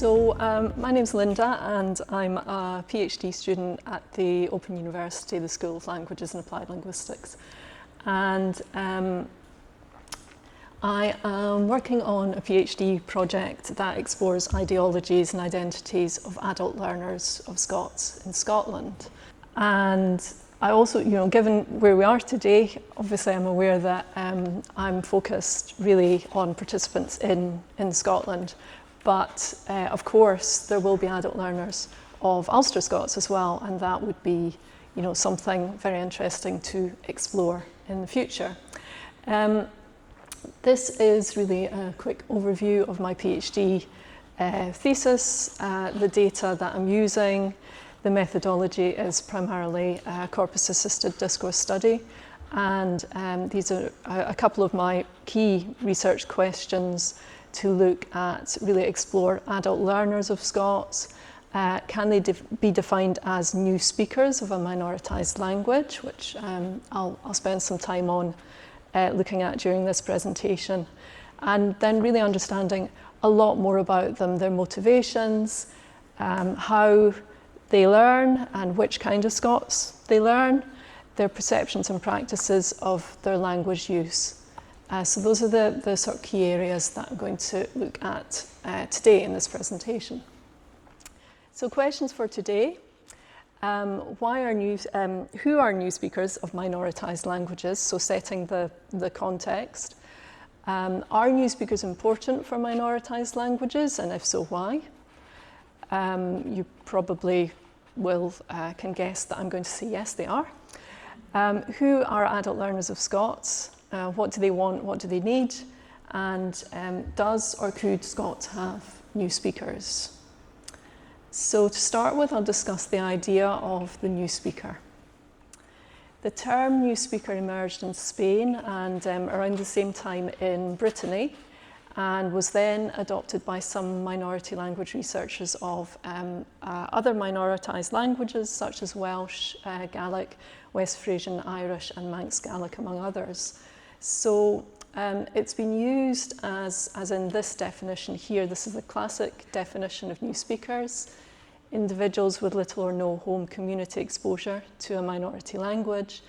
My name's Linda and I'm a PhD student at the Open University, the School of Languages and Applied Linguistics. And I am working on a PhD project that explores ideologies and identities of adult learners of Scots in Scotland. And I also, given where we are today, obviously I'm aware that I'm focused really on participants in Scotland. But of course, there will be adult learners of Ulster Scots as well, and that would be, something very interesting to explore in the future. This is really a quick overview of my PhD thesis, the data that I'm using. The methodology is primarily corpus-assisted discourse study, and these are a couple of my key research questions to look at, really explore adult learners of Scots. Can they be defined as new speakers of a minoritised language, which I'll spend some time on looking at during this presentation, and then really understanding a lot more about them, their motivations, how they learn and which kind of Scots they learn, their perceptions and practices of their language use. So those are the sort of key areas that I'm going to look at today in this presentation. So questions for today. Who are new speakers of minoritised languages? So setting the context. Are new speakers important for minoritised languages, and if so, why? You probably can guess that I'm going to say yes, they are. Who are adult learners of Scots? What do they want? What do they need? And does or could Scots have new speakers? So to start with, I'll discuss the idea of the new speaker. The term new speaker emerged in Spain and around the same time in Brittany, and was then adopted by some minority language researchers of other minoritized languages such as Welsh, Gaelic, West Frisian, Irish and Manx Gaelic, among others. So it's been used as in this definition here. This is the classic definition of new speakers: individuals with little or no home community exposure to a minority language,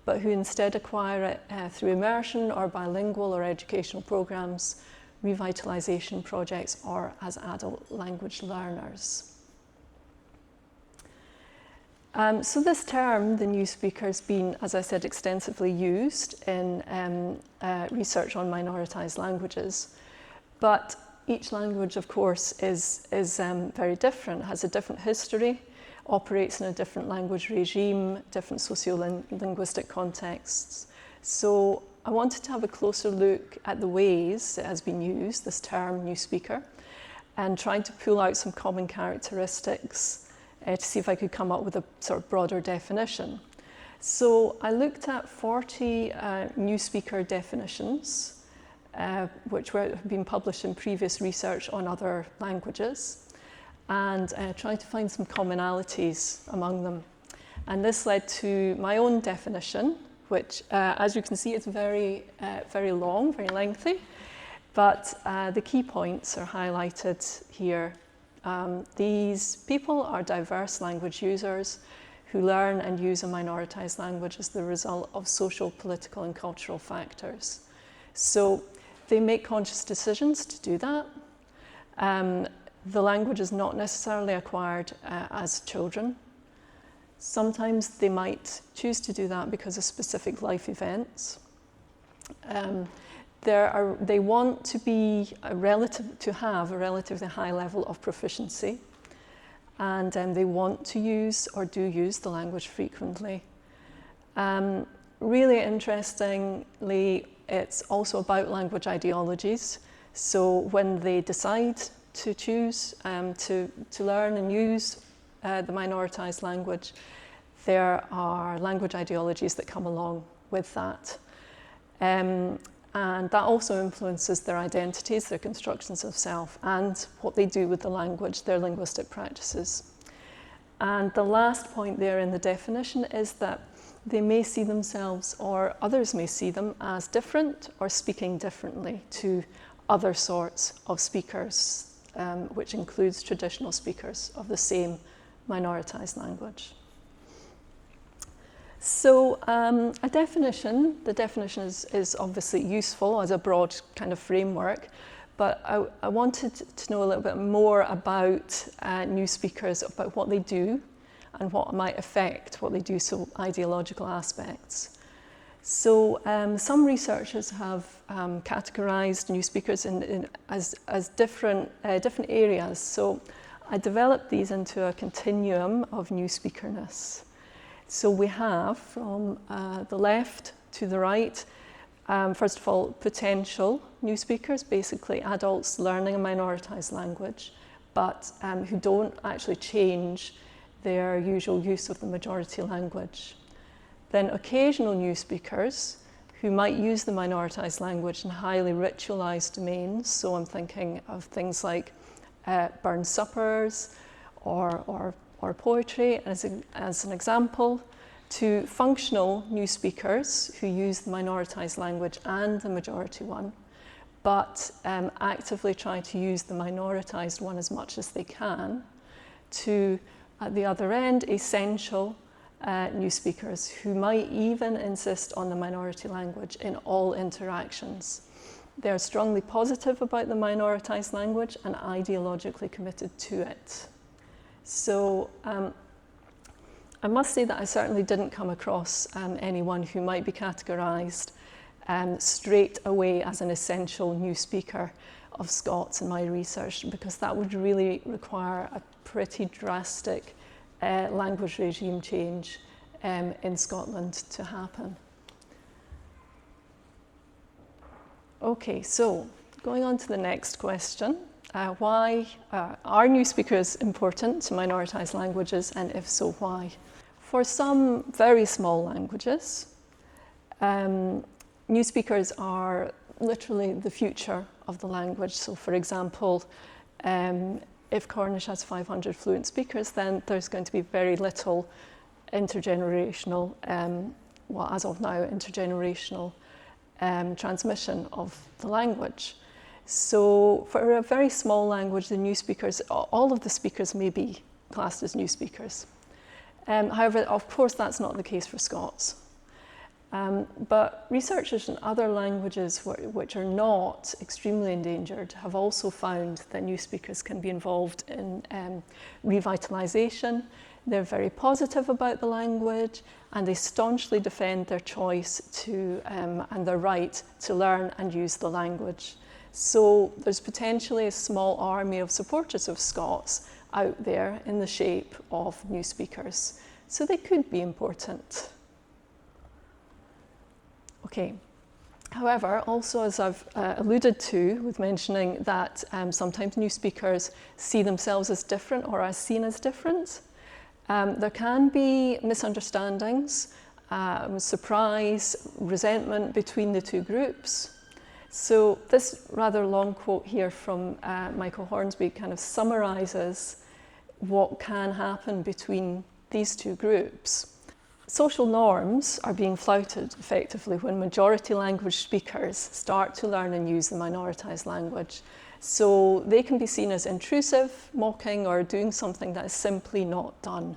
but who instead acquire it through immersion or bilingual or educational programs, revitalization projects, or as adult language learners. So this term, the new speaker, has been, as I said, extensively used in research on minoritized languages. But each language, of course, is very different, has a different history, operates in a different language regime, different socio-linguistic contexts. So I wanted to have a closer look at the ways it has been used, this term, new speaker, and trying to pull out some common characteristics to see if I could come up with a sort of broader definition. So I looked at 40 new speaker definitions, which have been published in previous research on other languages, and tried to find some commonalities among them. And this led to my own definition, which, as you can see, is very long, very lengthy, but the key points are highlighted here. These people are diverse language users who learn and use a minoritized language as the result of social, political, and cultural factors. So they make conscious decisions to do that. The language is not necessarily acquired as children. Sometimes they might choose to do that because of specific life events. They want to have a relatively high level of proficiency, and they want to use or do use the language frequently. Really interestingly, it's also about language ideologies. So when they decide to choose to learn and use the minoritized language, there are language ideologies that come along with that. And that also influences their identities, their constructions of self, and what they do with the language, their linguistic practices. And the last point there in the definition is that they may see themselves, or others may see them, as different or speaking differently to other sorts of speakers which includes traditional speakers of the same minoritised language. So the definition is obviously useful as a broad kind of framework, but I wanted to know a little bit more about new speakers, about what they do and what might affect what they do, so ideological aspects. So some researchers have categorised new speakers as different areas. So I developed these into a continuum of new speakerness. So we have from the left to the right, first of all, potential new speakers, basically adults learning a minoritised language, but who don't actually change their usual use of the majority language. Then occasional new speakers who might use the minoritised language in highly ritualised domains. So I'm thinking of things like burn suppers or poetry as an example, to functional new speakers who use the minoritised language and the majority one, but actively try to use the minoritised one as much as they can, to, at the other end, essential new speakers who might even insist on the minority language in all interactions. They're strongly positive about the minoritised language and ideologically committed to it. So I must say that I certainly didn't come across anyone who might be categorised straight away as an essential new speaker of Scots in my research, because that would really require a pretty drastic language regime change in Scotland to happen. Okay, so going on to the next question. Why are new speakers important to minoritised languages, and if so, why? For some very small languages, new speakers are literally the future of the language. So for example, if Cornish has 500 fluent speakers, then there's going to be very little intergenerational, well, as of now, intergenerational transmission of the language. So for a very small language, the new speakers, all of the speakers may be classed as new speakers. However, of course, that's not the case for Scots. But researchers in other languages which are not extremely endangered have also found that new speakers can be involved in revitalisation. They're very positive about the language, and they staunchly defend their choice to and their right to learn and use the language. So there's potentially a small army of supporters of Scots out there in the shape of new speakers. So they could be important. Okay. However, also as I've alluded to with mentioning that sometimes new speakers see themselves as different or as seen as different, there can be misunderstandings, surprise, resentment between the two groups. So this rather long quote here from Michael Hornsby kind of summarises what can happen between these two groups. Social norms are being flouted effectively when majority language speakers start to learn and use the minoritised language. So they can be seen as intrusive, mocking, or doing something that is simply not done.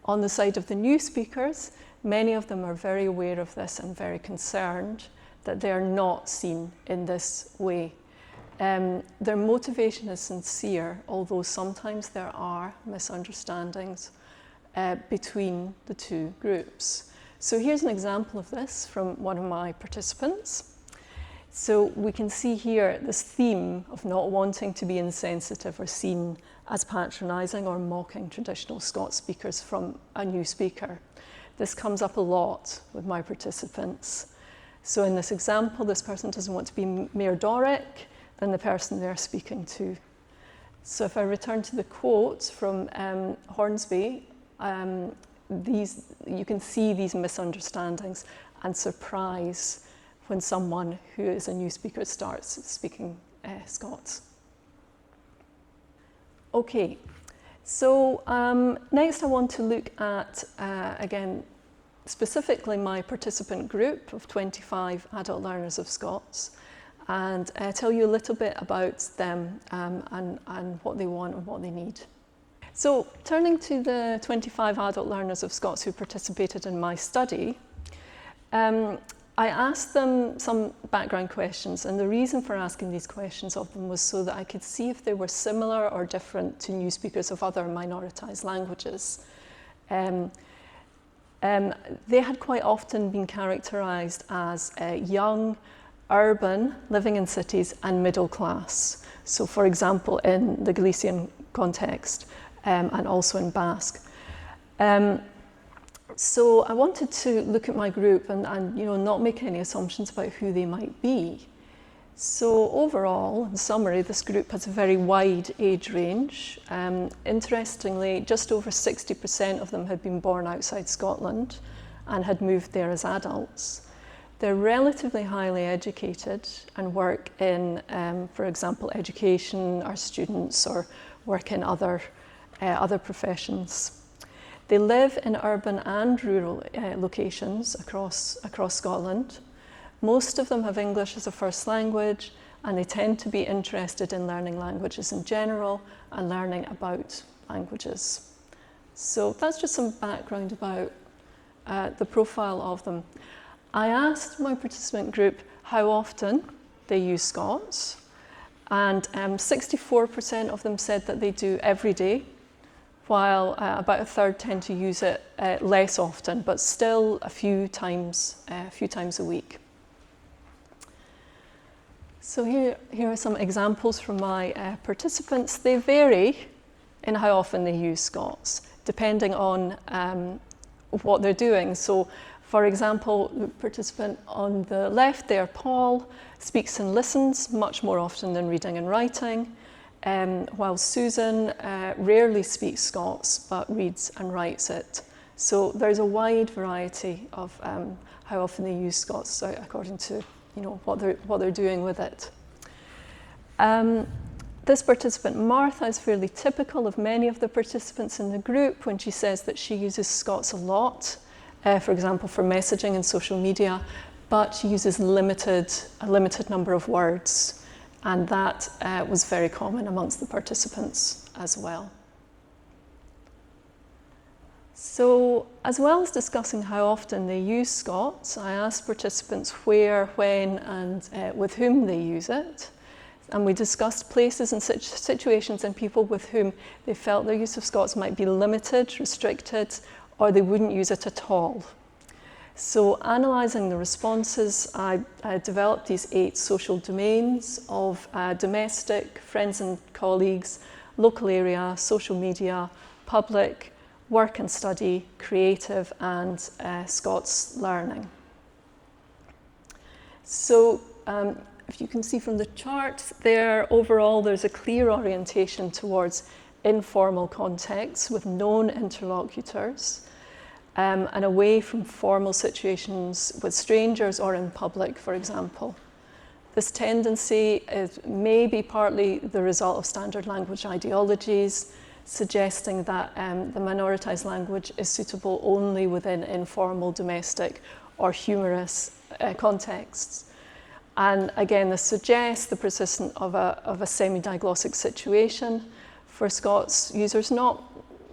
On the side of the new speakers, many of them are very aware of this and very concerned that they are not seen in this way. Their motivation is sincere, although sometimes there are misunderstandings between the two groups. So here's an example of this from one of my participants. So we can see here this theme of not wanting to be insensitive or seen as patronising or mocking traditional Scots speakers from a new speaker. This comes up a lot with my participants. So in this example, this person doesn't want to be Mayor Doric than the person they're speaking to. So if I return to the quote from Hornsby, you can see these misunderstandings and surprise when someone who is a new speaker starts speaking Scots. Okay, so next I want to look at, again, specifically my participant group of 25 adult learners of Scots. and tell you a little bit about them and what they want and what they need. So, turning to the 25 adult learners of Scots who participated in my study, I asked them some background questions, and the reason for asking these questions of them was so that I could see if they were similar or different to new speakers of other minoritised languages. They had quite often been characterised as young, urban, living in cities, and middle class. So, for example, in the Galician context, and also in Basque. So I wanted to look at my group and not make any assumptions about who they might be. So overall, in summary, this group has a very wide age range. Interestingly, just over 60% of them had been born outside Scotland and had moved there as adults. They're relatively highly educated and work in, for example, education, or students, or work in other professions. They live in urban and rural locations across Scotland. Most of them have English as a first language, and they tend to be interested in learning languages in general and learning about languages. So that's just some background about the profile of them. I asked my participant group how often they use Scots, and 64% of them said that they do every day, while about a third tend to use it less often, but still a few times a week. So here are some examples from my participants. They vary in how often they use Scots, depending on what they're doing. So, for example, the participant on the left there, Paul, speaks and listens much more often than reading and writing. While Susan rarely speaks Scots, but reads and writes it. So there's a wide variety of how often they use Scots according to what they're doing with it. This participant, Martha, is fairly typical of many of the participants in the group when she says that she uses Scots a lot, for example, for messaging and social media, but she uses a limited number of words. And that was very common amongst the participants as well. So, as well as discussing how often they use Scots, I asked participants where, when, and with whom they use it. And we discussed places and situations and people with whom they felt their use of Scots might be limited, restricted, or they wouldn't use it at all. So, analysing the responses, I developed these 8 social domains of domestic, friends and colleagues, local area, social media, public, work and study, creative, and Scots learning. So, if you can see from the chart there, overall there's a clear orientation towards informal contexts with known interlocutors. And away from formal situations with strangers or in public, for example. This tendency may be partly the result of standard language ideologies, suggesting that the minoritised language is suitable only within informal, domestic, or humorous contexts. And again, this suggests the persistence of a semi-diglossic situation for Scots users, not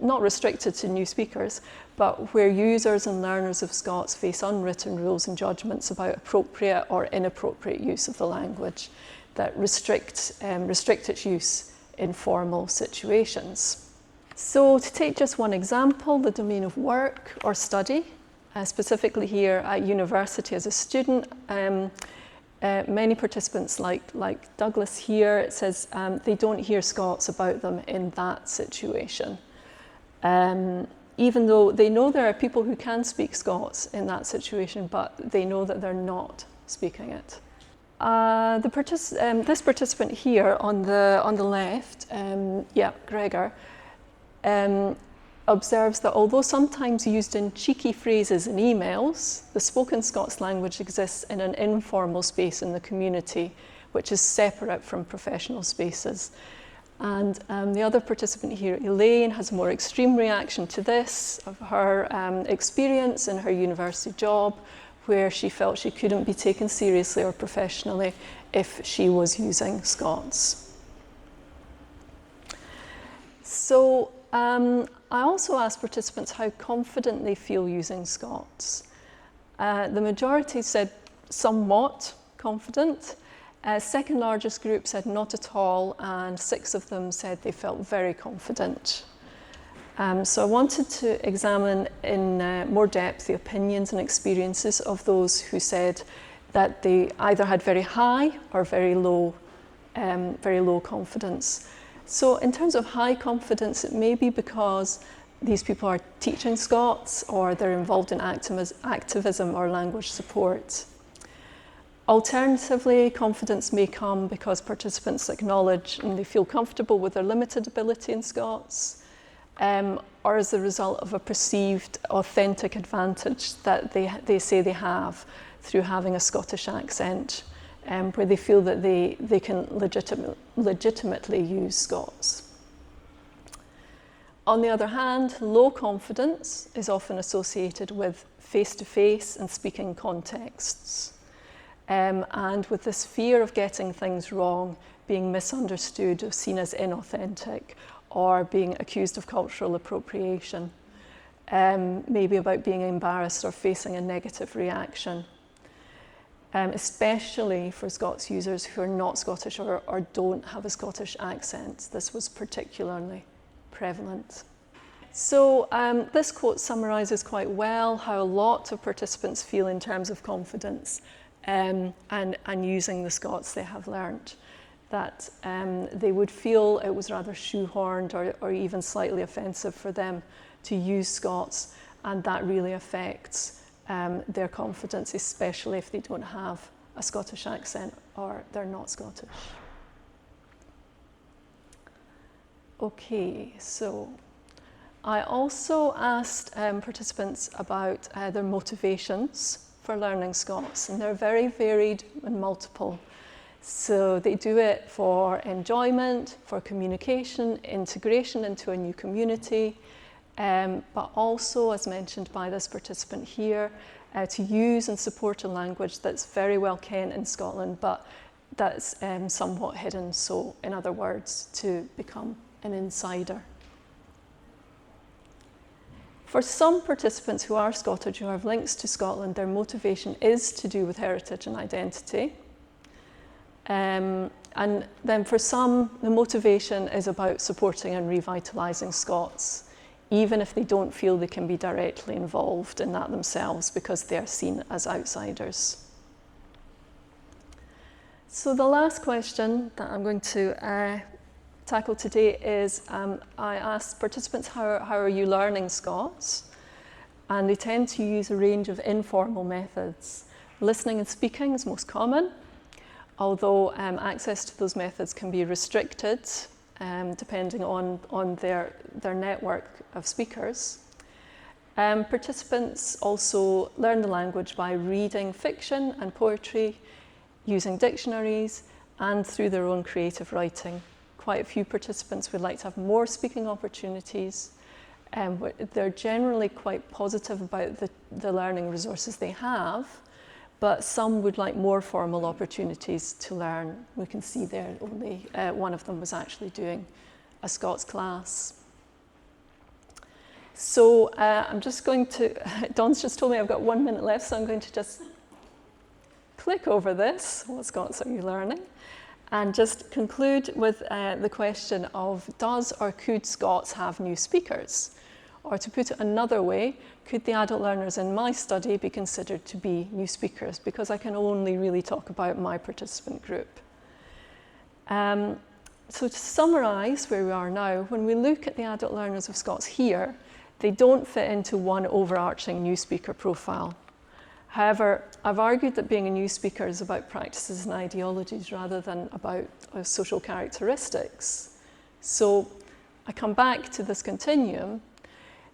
restricted to new speakers, but where users and learners of Scots face unwritten rules and judgments about appropriate or inappropriate use of the language that restrict its use in formal situations. So, to take just one example, the domain of work or study, specifically here at university as a student, many participants like Douglas here, it says they don't hear Scots about them in that situation. Even though they know there are people who can speak Scots in that situation, but they know that they're not speaking it. This participant here on the left, Gregor, observes that although sometimes used in cheeky phrases in emails, the spoken Scots language exists in an informal space in the community, which is separate from professional spaces. And the other participant here, Elaine, has a more extreme reaction to this, of her experience in her university job, where she felt she couldn't be taken seriously or professionally if she was using Scots. So I also asked participants how confident they feel using Scots. The majority said somewhat confident. Second largest group said not at all, and 6 of them said they felt very confident. So I wanted to examine in more depth the opinions and experiences of those who said that they either had very high or very low confidence. So in terms of high confidence, it may be because these people are teaching Scots or they're involved in activism or language support. Alternatively, confidence may come because participants acknowledge and they feel comfortable with their limited ability in Scots, or as a result of a perceived authentic advantage that they say they have through having a Scottish accent, where they feel that they can legitimately use Scots. On the other hand, low confidence is often associated with face-to-face and speaking contexts. And with this fear of getting things wrong, being misunderstood, or seen as inauthentic, or being accused of cultural appropriation, maybe about being embarrassed or facing a negative reaction, especially for Scots users who are not Scottish or don't have a Scottish accent. This was particularly prevalent. So this quote summarises quite well how a lot of participants feel in terms of confidence and using the Scots they have learnt, that they would feel it was rather shoehorned or even slightly offensive for them to use Scots, and that really affects their confidence, especially if they don't have a Scottish accent or they're not Scottish. Okay, so I also asked participants about their motivations for learning Scots, and they're very varied and multiple. So they do it for enjoyment, for communication, integration into a new community, but also, as mentioned by this participant here, to use and support a language that's very well kent in Scotland, but that's somewhat hidden. So, in other words, to become an insider. For some participants who are Scottish, who have links to Scotland, their motivation is to do with heritage and identity. And then for some, the motivation is about supporting and revitalising Scots, even if they don't feel they can be directly involved in that themselves because they're seen as outsiders. So the last question that I'm going to tackle today is, I asked participants, how are you learning Scots? And they tend to use a range of informal methods. Listening and speaking is most common, although access to those methods can be restricted depending on their network of speakers. Participants also learn the language by reading fiction and poetry, using dictionaries, and through their own creative writing. Quite a few participants would like to have more speaking opportunities. They're generally quite positive about the learning resources they have, but some would like more formal opportunities to learn. We can see there only one of them was actually doing a Scots class. So I'm just going to, Dawn's just told me I've got 1 minute left, so I'm going to just click over this, what Scots are you learning? And just conclude with the question of, does or could Scots have new speakers? Or to put it another way, could the adult learners in my study be considered to be new speakers? Because I can only really talk about my participant group. So to summarise where we are now, when we look at the adult learners of Scots here, they don't fit into one overarching new speaker profile. However, I've argued that being a new speaker is about practices and ideologies rather than about social characteristics. So I come back to this continuum.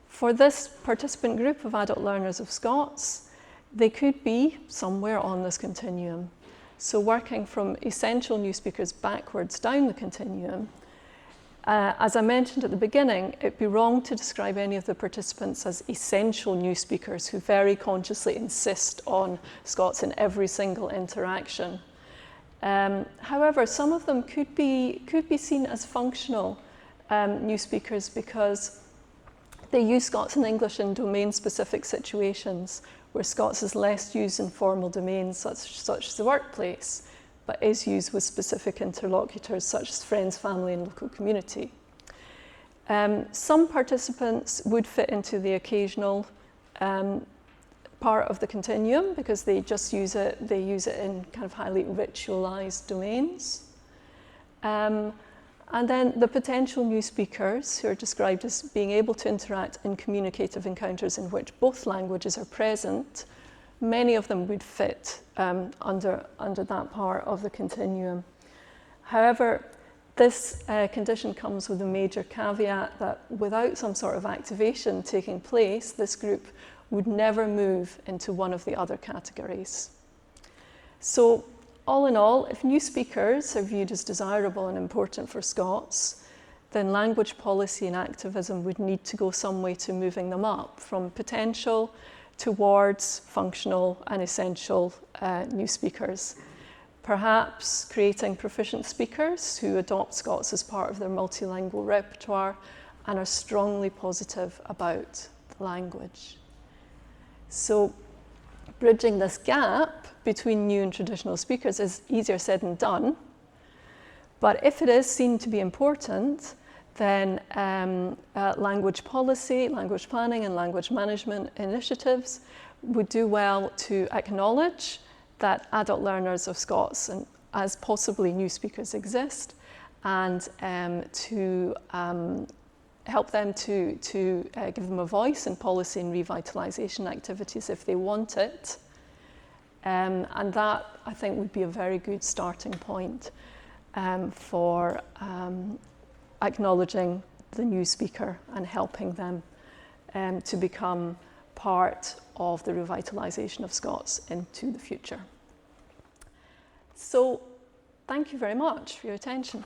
For this participant group of adult learners of Scots, they could be somewhere on this continuum. So working from essential new speakers backwards down the continuum, As I mentioned at the beginning, it'd be wrong to describe any of the participants as essential new speakers who very consciously insist on Scots in every single interaction. However, some of them could be seen as functional new speakers because they use Scots and English in domain-specific situations where Scots is less used in formal domains such as the workplace, but is used with specific interlocutors such as friends, family, and local community. Some participants would fit into the occasional part of the continuum because they just use it in kind of highly ritualized domains. And then the potential new speakers, who are described as being able to interact in communicative encounters in which both languages are present, many of them would fit under that part of the continuum. However, this condition comes with a major caveat that without some sort of activation taking place, this group would never move into one of the other categories. So, all in all, if new speakers are viewed as desirable and important for Scots, then language policy and activism would need to go some way to moving them up from potential towards functional and essential new speakers. Perhaps creating proficient speakers who adopt Scots as part of their multilingual repertoire and are strongly positive about the language. So, bridging this gap between new and traditional speakers is easier said than done. But if it is seen to be important, then language policy, language planning, and language management initiatives would do well to acknowledge that adult learners of Scots and as possibly new speakers exist, and to help them to give them a voice in policy and revitalisation activities if they want it. And that, I think, would be a very good starting point for acknowledging the new speaker and helping them to become part of the revitalisation of Scots into the future. So, thank you very much for your attention.